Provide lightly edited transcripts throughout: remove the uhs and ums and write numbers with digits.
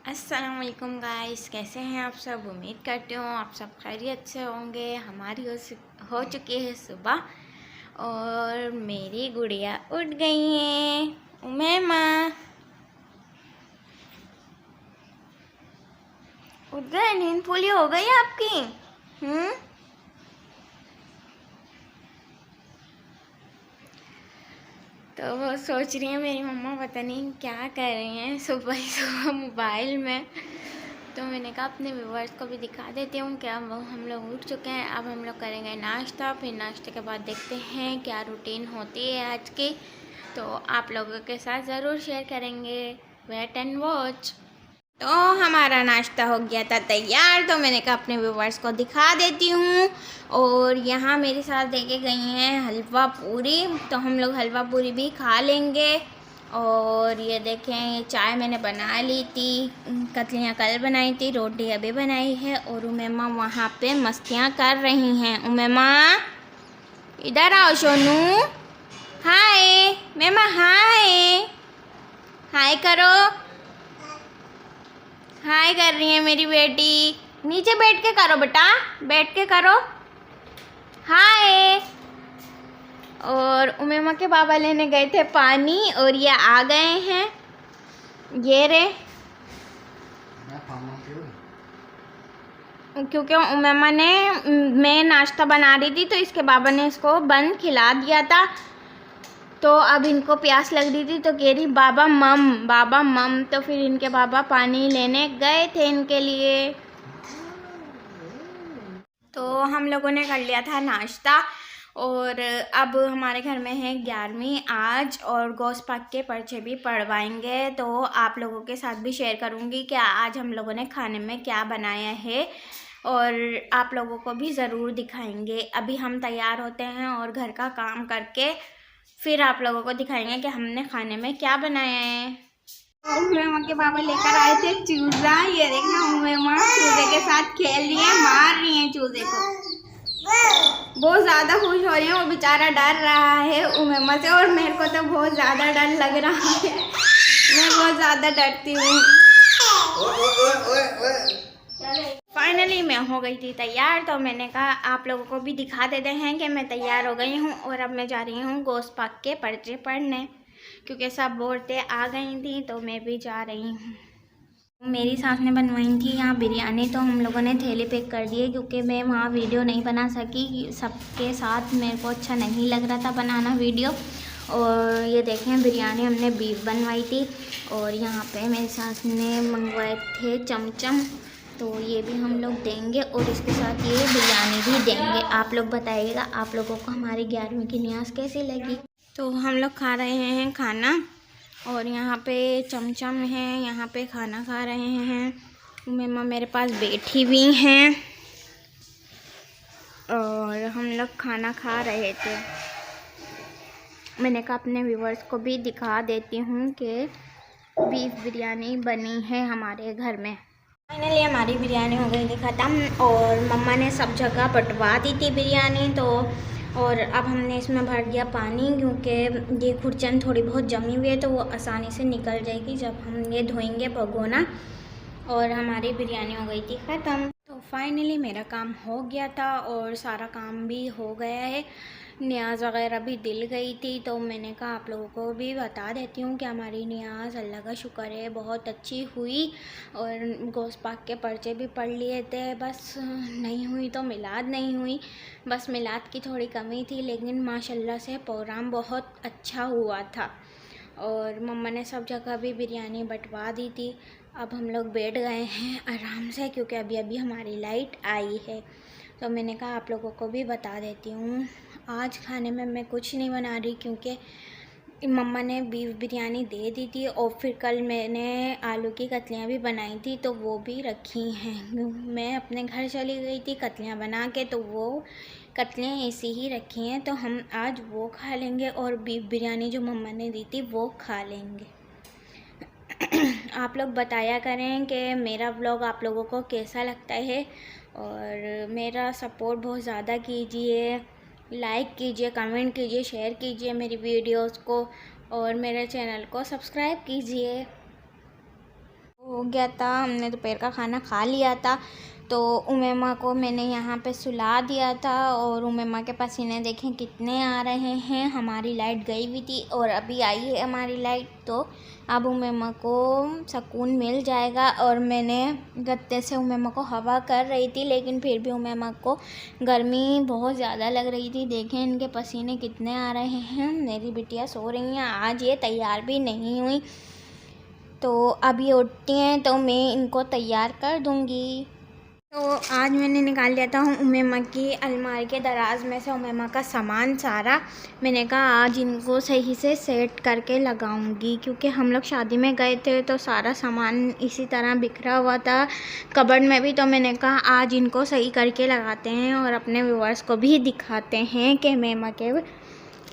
अस्सलामुअलैकुम गाइस, कैसे हैं आप सब। उम्मीद करती हूँ आप सब खैरियत से होंगे। हमारी हो चुकी है सुबह और मेरी गुड़िया उठ गई है। उमैमा उठ गए, नींद पूरी हो गई आपकी। तो वो सोच रही है मेरी मम्मा पता नहीं क्या कर रही हैं सुबह ही सुबह मोबाइल में। तो मैंने कहा अपने व्यूवर्स को भी दिखा देती हूँ कि अब हम लोग उठ चुके हैं। अब हम लोग करेंगे नाश्ता, फिर नाश्ते के बाद देखते हैं क्या रूटीन होती है आज की। तो आप लोगों के साथ ज़रूर शेयर करेंगे। Wait and watch. तो हमारा नाश्ता हो गया था तैयार, तो मैंने कहा अपने व्यूवर्स को दिखा देती हूँ। और यहाँ मेरे साथ देके गई हैं हलवा पूरी, तो हम लोग हलवा पूरी भी खा लेंगे। और ये देखें, ये चाय मैंने बना ली थी, कतलियाँ कल बनाई थी, रोटी अभी बनाई है। और उमैमा वहाँ पे मस्तियाँ कर रही हैं। उमैमा इधर आओ सोनू। हाय मैमा, हाय हाय करो। हाय कर रही है मेरी बेटी। नीचे बैठ के करो बेटा, बैठ के करो हाय। और उमैमा के बाबा लेने गए थे पानी और ये आ गए हैं। ये रे, क्योंकि उमैमा ने मैं नाश्ता बना रही थी तो इसके बाबा ने इसको बन खिला दिया था। तो अब इनको प्यास लग रही थी तो कह रही बाबा मम, बाबा मम। तो फिर इनके बाबा पानी लेने गए थे इनके लिए। तो हम लोगों ने कर लिया था नाश्ता और अब हमारे घर में है 11वीं आज, और गोश्त पाक के पर्चे भी पढ़वाएंगे। तो आप लोगों के साथ भी शेयर करूँगी कि आज हम लोगों ने खाने में क्या बनाया है, और आप लोगों को भी ज़रूर दिखाएंगे। अभी हम तैयार होते हैं और घर का काम करके फिर आप लोगों को दिखाएंगे कि हमने खाने में क्या बनाया है। उमैमा के बाबा लेकर आए थे चूजा। ये देखना, उमैमा चूजे के साथ खेल रही है, मार रही है चूजे को। बहुत ज़्यादा खुश हो रही है, वो बेचारा डर रहा है उमैमा से, और मेरे को तो बहुत ज़्यादा डर लग रहा है। मैं बहुत ज़्यादा डरती हूँ। फाइनली मैं हो गई थी तैयार, तो मैंने कहा आप लोगों को भी दिखा देते हैं कि मैं तैयार हो गई हूँ। और अब मैं जा रही हूँ गोश्त पाक के पर्चे पढ़ने, क्योंकि सब औरतें आ गई थी तो मैं भी जा रही हूँ। मेरी सास ने बनवाई थी यहाँ बिरयानी, तो हम लोगों ने थैले पैक कर दिए क्योंकि मैं वहाँ वीडियो नहीं बना सकी सबके साथ। मेरे को अच्छा नहीं लग रहा था बनाना वीडियो। और ये देखें, बिरयानी हमने बीफ बनवाई थी। और यहाँ पे मेरी सास ने मंगवाए थे चमचम, तो ये भी हम लोग देंगे। और इसके साथ ये बिरयानी भी देंगे। आप लोग बताइएगा आप लोगों को हमारी 11वीं की न्याज़ कैसी लगी। तो हम लोग खा रहे हैं खाना, और यहाँ पे चमचम है, यहाँ पे खाना खा रहे हैं। उमैमा मेरे पास बैठी हुई हैं और हम लोग खाना खा रहे थे। मैंने कहा अपने व्यूवर्स को भी दिखा देती हूँ कि बीफ बिरयानी बनी है हमारे घर में। फाइनली हमारी बिरयानी हो गई थी ख़त्म, और मम्मा ने सब जगह बंटवा दी थी बिरयानी। तो और अब हमने इसमें भर दिया पानी, क्योंकि ये खुरचन थोड़ी बहुत जमी हुई है तो वो आसानी से निकल जाएगी जब हम ये धोएंगे भगोना। और हमारी बिरयानी हो गई थी ख़त्म। तो फाइनली मेरा काम हो गया था और सारा काम भी हो गया है। न्याज़ वगैरह भी दिल गई थी, तो मैंने कहा आप लोगों को भी बता देती हूँ कि हमारी न्याज़ अल्लाह का शुक्र है बहुत अच्छी हुई। और गोश्त पाक के पर्चे भी पढ़ लिए थे, बस नहीं हुई तो मिलाद नहीं हुई, बस मिलाद की थोड़ी कमी थी। लेकिन माशाल्लाह से प्रोग्राम बहुत अच्छा हुआ था। और मम्मा ने सब जगह भी बिरयानी बंटवा दी थी। अब हम लोग बैठ गए हैं आराम से, क्योंकि अभी अभी हमारी लाइट आई है। तो मैंने कहा आप लोगों को भी बता देती हूँ। आज खाने में मैं कुछ नहीं बना रही, क्योंकि मम्मा ने बीफ बिरयानी दे दी थी, और फिर कल मैंने आलू की कतलियाँ भी बनाई थी तो वो भी रखी हैं। मैं अपने घर चली गई थी कतलियाँ बना के, तो वो कतलियाँ ऐसी ही रखी हैं। तो हम आज वो खा लेंगे, और बीफ बिरयानी जो मम्मा ने दी थी वो खा लेंगे। आप लोग बताया करें कि मेरा व्लॉग आप लोगों को कैसा लगता है, और मेरा सपोर्ट बहुत ज़्यादा कीजिए, लाइक कीजिए, कमेंट कीजिए, शेयर कीजिए मेरी वीडियोस को, और मेरे चैनल को सब्सक्राइब कीजिए। हो गया था, हमने दोपहर का खाना खा लिया था। तो उमेमा को मैंने यहाँ पे सुला दिया था और उमेमा के पसीने देखें कितने आ रहे हैं। हमारी लाइट गई हुई थी और अभी आई है हमारी लाइट, तो अब उमेमा को सुकून मिल जाएगा। और मैंने गत्ते से उमेमा को हवा कर रही थी, लेकिन फिर भी उमेमा को गर्मी बहुत ज़्यादा लग रही थी। देखें इनके पसीने कितने आ रहे हैं। मेरी बिटिया सो रही हैं, आज ये तैयार भी नहीं हुई, तो अब ये उठती हैं तो मैं इनको तैयार कर दूँगी। तो आज मैंने निकाल लिया था उमेमा की अलमारी के दराज में से उमेमा का सामान सारा। मैंने कहा आज इनको सही से सेट करके लगाऊंगी, क्योंकि हम लोग शादी में गए थे तो सारा सामान इसी तरह बिखरा हुआ था कबर्ड में भी। तो मैंने कहा आज इनको सही करके लगाते हैं और अपने व्यूअर्स को भी दिखाते हैं कि उमेमा के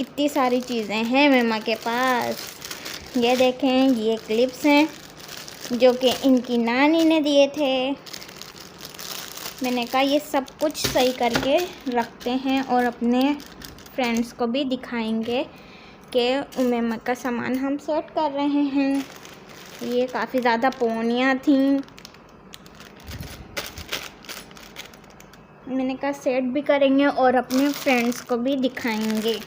इतनी सारी चीज़ें हैं उमेमा के पास। ये देखें, ये क्लिप्स हैं जो कि इनकी नानी ने दिए थे। मैंने कहा ये सब कुछ सही करके रखते हैं और अपने फ्रेंड्स को भी दिखाएंगे कि उमेमा का सामान हम सेट कर रहे हैं। ये काफ़ी ज़्यादा पोनियाँ थी, मैंने कहा सेट भी करेंगे और अपने फ्रेंड्स को भी दिखाएंगे।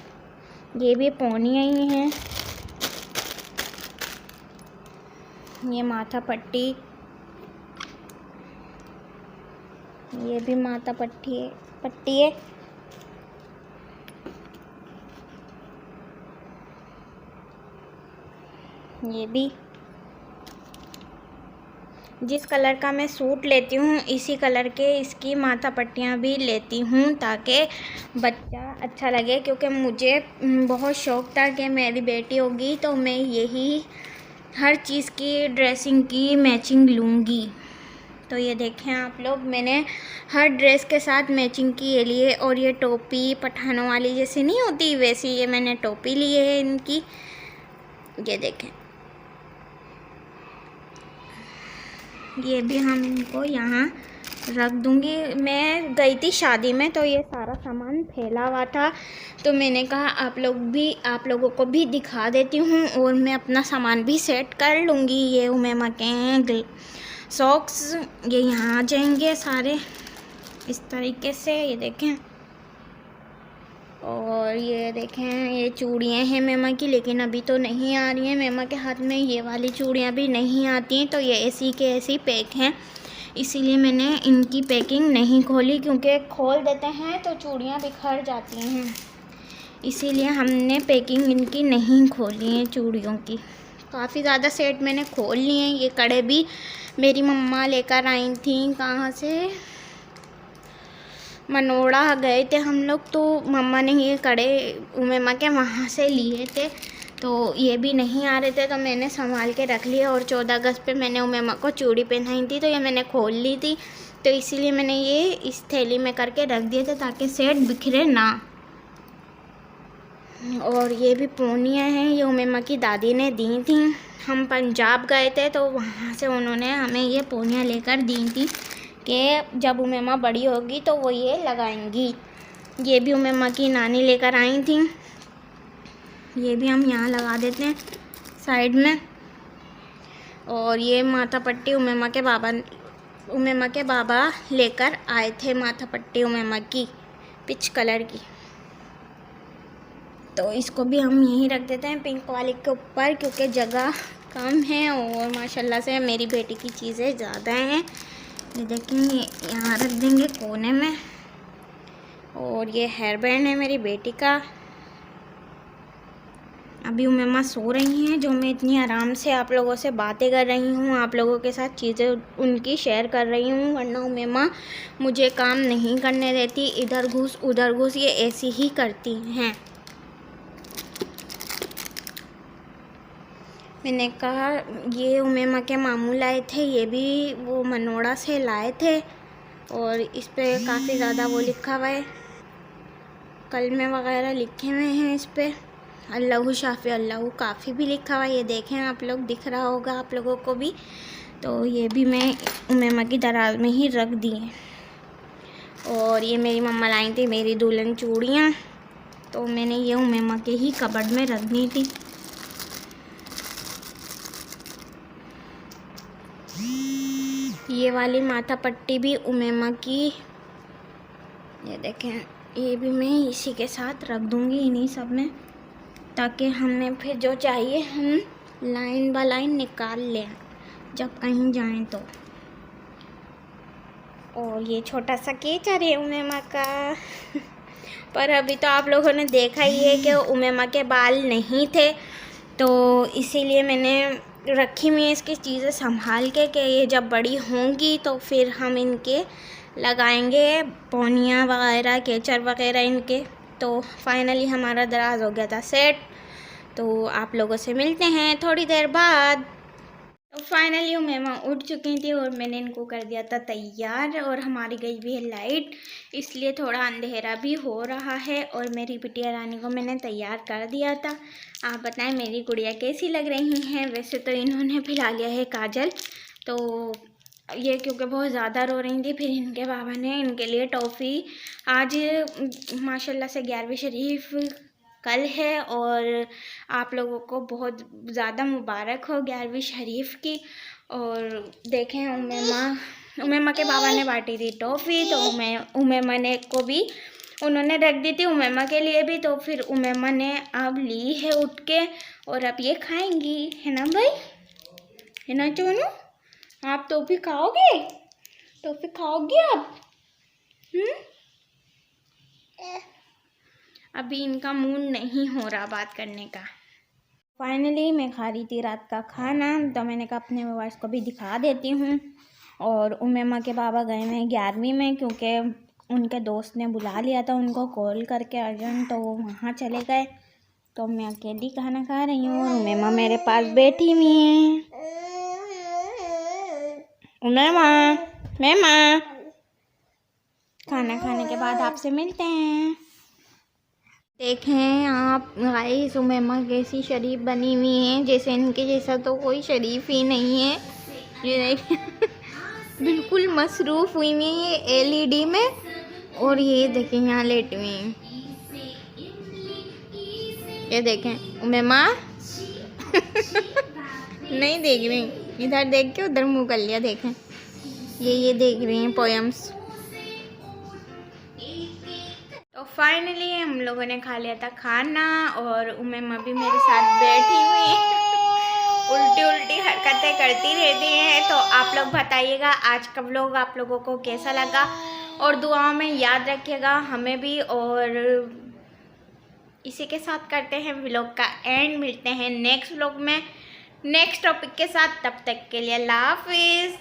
ये भी पोनियाँ ही हैं। ये माथा पट्टी, ये भी माथा पट्टी है। ये भी जिस कलर का मैं सूट लेती हूँ इसी कलर के इसकी माथा पट्टियाँ भी लेती हूँ, ताकि बच्चा अच्छा लगे। क्योंकि मुझे बहुत शौक़ था कि मेरी बेटी होगी तो मैं यही हर चीज़ की ड्रेसिंग की मैचिंग लूँगी। तो ये देखें आप लोग, मैंने हर ड्रेस के साथ मैचिंग की ये लिए। और ये टोपी पठानों वाली जैसी नहीं होती वैसी ये मैंने टोपी ली है इनकी। ये देखें, ये भी हम इनको यहाँ रख दूँगी। मैं गई थी शादी में तो ये सारा सामान फैला हुआ था, तो मैंने कहा आप लोगों को भी दिखा देती हूँ और मैं अपना सामान भी सेट कर लूँगी। ये उमेमा के हैं सॉक्स, ये यहाँ आ जाएंगे सारे इस तरीके से। ये देखें, और ये देखें ये चूड़ियाँ हैं उमेमा की, लेकिन अभी तो नहीं आ रही हैं उमेमा के हाथ में। ये वाली चूड़ियाँ भी नहीं आती हैं, तो ये ऐसी के ऐसी पैक हैं, इसीलिए मैंने इनकी पैकिंग नहीं खोली। क्योंकि खोल देते हैं तो चूड़ियाँ बिखर जाती हैं, इसीलिए हमने पैकिंग इनकी नहीं खोली है चूड़ियों की। काफ़ी ज़्यादा सेट मैंने खोल लिए हैं। ये कड़े भी मेरी मम्मा लेकर आई थी, कहाँ से, मनोड़ा गए थे हम लोग, तो मम्मा ने ये कड़े उमेमा के वहाँ से लिए थे। तो ये भी नहीं आ रहे थे तो मैंने संभाल के रख लिया। और 14 अगस्त पे मैंने उमेमा को चूड़ी पहनाई थी तो ये मैंने खोल ली थी, तो इसीलिए मैंने ये इस थैली में करके रख दिए थे ताकि सेट बिखरे ना। और ये भी पोनियाँ हैं, ये उमेमा की दादी ने दी थी। हम पंजाब गए थे तो वहाँ से उन्होंने हमें ये पोनियाँ लेकर दी थी कि जब उमेमा बड़ी होगी तो वो ये लगाएंगी। ये भी उमेमा की नानी लेकर आई थी, ये भी हम यहाँ लगा देते हैं साइड में। और ये माथा पट्टी उमेमा के बाबा लेकर आए थे, माथा पट्टी उमेमा की पिच कलर की। तो इसको भी हम यहीं रख देते हैं पिंक वाले के ऊपर, क्योंकि जगह कम है और माशाल्लाह से मेरी बेटी की चीज़ें ज़्यादा हैं। ये देखेंगे यहाँ रख देंगे कोने में। और ये हेयर बैंड है मेरी बेटी का। अभी उमेमा सो रही हैं, जो मैं इतनी आराम से आप लोगों से बातें कर रही हूँ, आप लोगों के साथ चीज़ें उनकी शेयर कर रही हूँ, वरना उमेमा मुझे काम नहीं करने देती, इधर घुस उधर घुस ये ऐसी ही करती हैं। मैंने कहा ये उमेमा के मामू लाए थे, ये भी वो मनोड़ा से लाए थे। और इस पे काफ़ी ज़्यादा वो लिखा हुआ है, कलमे वगैरह लिखे हुए हैं इस पे, अल्लाहु शाफी अल्लाहु काफ़ी भी लिखा हुआ है। ये देखें आप लोग, दिख रहा होगा आप लोगों को भी। तो ये भी मैं उमेमा की दराज में ही रख दी है। और ये मेरी मम्मा लाई थी मेरी दुल्हन चूड़ियाँ, तो मैंने ये उमेमा के ही कबर्ड में रख दी थी। ये वाली माथा पट्टी भी उमेमा की, ये देखें, ये भी मैं इसी के साथ रख दूँगी इन्हीं सब में, ताकि हमें फिर जो चाहिए हम लाइन बाय लाइन निकाल लें जब कहीं जाएं तो। और ये छोटा सा केचर है उमेमा का पर अभी तो आप लोगों ने देखा ही है कि उमेमा के बाल नहीं थे, तो इसीलिए मैंने रखी हुई है इसकी चीज़ें संभाल के कि ये जब बड़ी होंगी तो फिर हम इनके लगाएंगे पौनियाँ वगैरह, केचर वगैरह इनके। तो फाइनली हमारा दराज हो गया था सेट, तो आप लोगों से मिलते हैं थोड़ी देर बाद। तो फाइनली उमेमा उठ चुकी थी और मैंने इनको कर दिया था तैयार, और हमारी गई भी है लाइट, इसलिए थोड़ा अंधेरा भी हो रहा है। और मेरी बिटिया रानी को मैंने तैयार कर दिया था। आप बताएं मेरी गुड़िया कैसी लग रही हैं। वैसे तो इन्होंने पिला लिया है काजल, तो ये क्योंकि बहुत ज़्यादा रो रही थी, फिर इनके बाबा ने इनके लिए टॉफ़ी, आज माशाल्लाह से 11वीं शरीफ कल है, और आप लोगों को बहुत ज़्यादा मुबारक हो 11वीं शरीफ की। और देखें उमेमा के बाबा ने बांटी थी टॉफ़ी, तो उमेमा ने को भी उन्होंने रख दी थी उमेमा के लिए भी, तो फिर उमेमा ने अब ली है उठ के और अब ये खाएंगी, है ना भाई, है ना चोनू? आप टॉफ़ी खाओगे? टॉफ़ी खाओगे आप? अभी इनका मूड नहीं हो रहा बात करने का। फाइनली मैं खा रही थी रात का खाना, तो मैंने कहा अपने व्यूअर्स को भी दिखा देती हूँ। और उमेमा के बाबा गए हुए हैं 11वीं में, क्योंकि उनके दोस्त ने बुला लिया था उनको कॉल करके अर्जेंट, तो वो वहाँ चले गए। तो मैं अकेली खाना खा रही हूँ और उमेमा मेरे पास बैठी हुई है। उमेमा खाना खाने के बाद आपसे मिलते हैं। देखें आप गाइस, उमेमा कैसी शरीफ बनी हुई है, जैसे इनके जैसा तो कोई शरीफ ही नहीं है। ये देखें बिल्कुल मसरूफ़ हुई हुई है एलईडी में, और ये देखें यहाँ लेटी हुई हैं। ये देखें उमेमा नहीं देख रही, इधर देख के उधर मुँह कर लिया। देखें ये देख रही हैं पोएम्स। तो फाइनली हम लोगों ने खा लिया था खाना, और उमेमा भी मेरे साथ बैठी हुई है, उल्टी हरकतें करती रहती हैं। तो आप लोग बताइएगा आज का व्लॉग आप लोगों को कैसा लगा, और दुआओं में याद रखिएगा हमें भी। और इसी के साथ करते हैं व्लॉग का एंड, मिलते हैं नेक्स्ट व्लॉग में नेक्स्ट टॉपिक के साथ। तब तक के लिए अल्लाह हाफिज़।